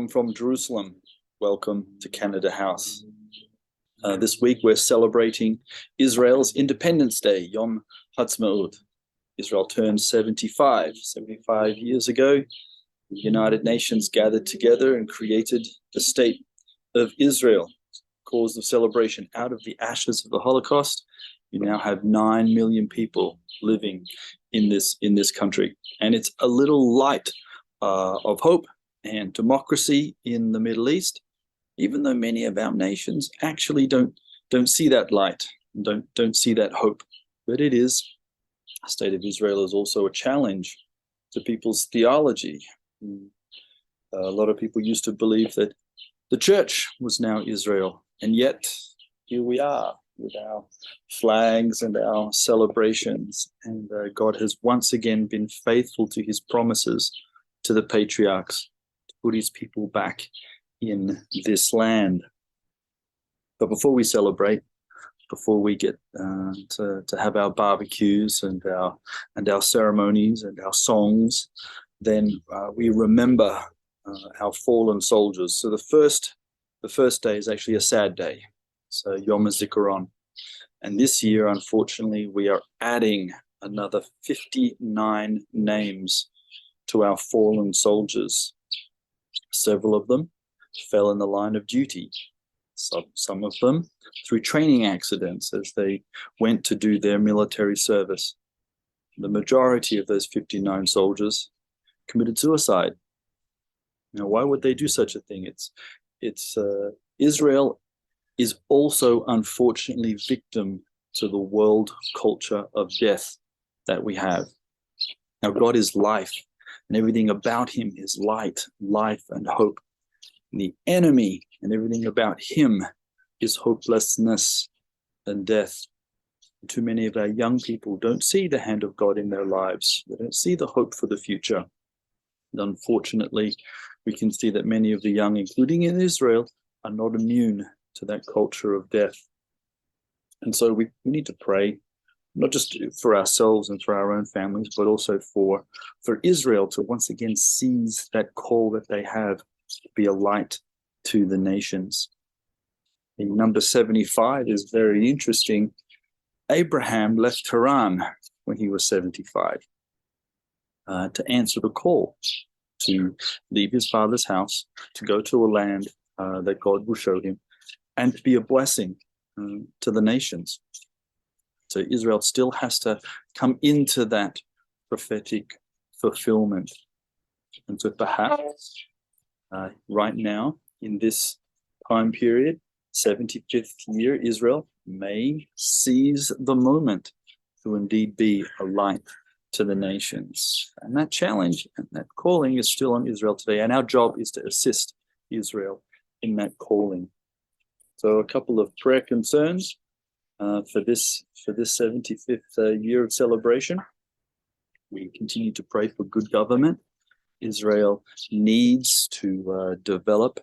Shalom from Jerusalem. Welcome to Canada House. This week we're celebrating Israel's Independence Day, Yom Ha'atzmaut. Israel turned 75 years ago. The United Nations gathered together and created the state of Israel. Cause of celebration: out of the ashes of the Holocaust, you now have 9 million people living in this country. And it's a little light of hope and democracy in the Middle East, even though many of our nations actually don't see that light, don't see that hope. But it is. The state of Israel is also a challenge to people's theology. A lot of people used to believe that the church was now Israel, and yet here we are with our flags and our celebrations, and God has once again been faithful to his promises to the patriarchs to put his people back in this land. But before we celebrate, before we get to have our barbecues and our ceremonies and our songs, then we remember our fallen soldiers. So the first day is actually a sad day. So Yom HaZikaron. And this year, unfortunately, we are adding another 59 names to our fallen soldiers. Several of them fell in the line of duty. Some of them through training accidents as they went to do their military service. The majority of those 59 soldiers committed suicide. Now, why would they do such a thing? Israel is also unfortunately victim to the world culture of death that we have. Now, God is life, and everything about him is light, life, and hope. And the enemy and everything about him is hopelessness and death. Too many of our young people don't see the hand of God in their lives. They don't see the hope for the future. And unfortunately, we can see that many of the young, including in Israel, are not immune to that culture of death. And so we need to pray, not just for ourselves and for our own families, but also for Israel to once again seize that call that they have to be a light to the nations. In number 75 is very interesting. Abraham left Haran when he was 75 to answer the call to leave his father's house, to go to a land that God will show him, and to be a blessing to the nations. So Israel still has to come into that prophetic fulfillment. And so perhaps right now, in this time period, 75th year, Israel may seize the moment to indeed be a light to the nations. And that challenge and that calling is still on Israel today. And our job is to assist Israel in that calling. So a couple of prayer concerns for this 75th year of celebration. We continue to pray for good government. Israel needs to develop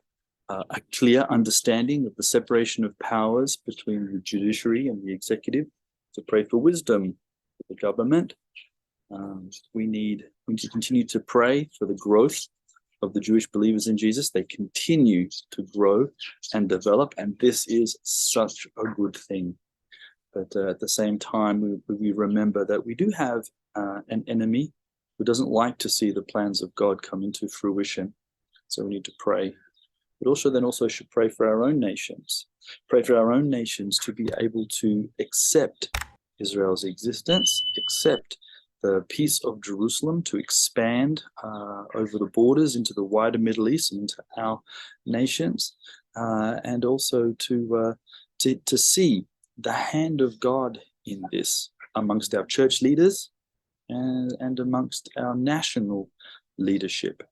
a clear understanding of the separation of powers between the judiciary and the executive. To pray for wisdom for the government. We need to continue to pray for the growth of the Jewish believers in Jesus. They continue to grow and develop, and this is such a good thing. But at the same time, we remember that we do have an enemy who doesn't like to see the plans of God come into fruition. So we need to pray. But also should pray for our own nations. Pray for our own nations to be able to accept Israel's existence, accept the peace of Jerusalem, to expand over the borders into the wider Middle East and into our nations, and also to see the hand of God in this amongst our church leaders and amongst our national leadership.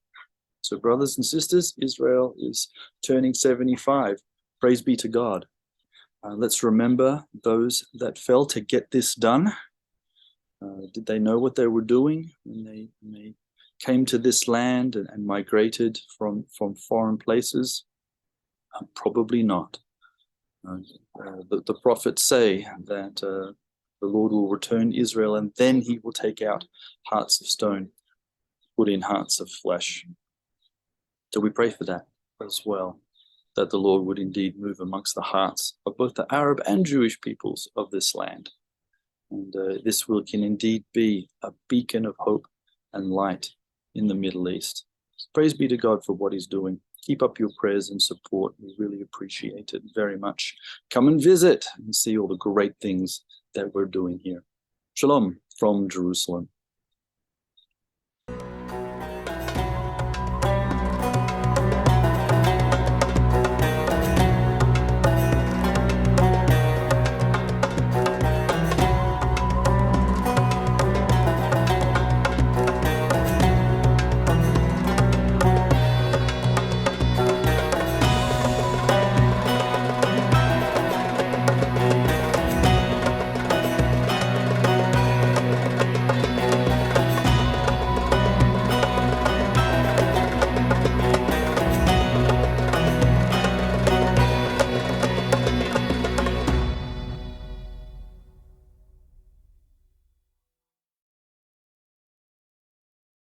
So brothers and sisters, Israel is turning 75. Praise be to God. Let's remember those that fell to get this done. Did they know what they were doing when they came to this land and migrated from foreign places? Probably not. The prophets say that the Lord will return Israel, and then he will take out hearts of stone, put in hearts of flesh. So we pray for that. as well, that the Lord would indeed move amongst the hearts of both the Arab and Jewish peoples of this land. And this can indeed be a beacon of hope and light in the Middle East. Praise be to God for what he's doing. Keep up your prayers and support. We really appreciate it very much. Come and visit and see all the great things that we're doing here. Shalom from Jerusalem.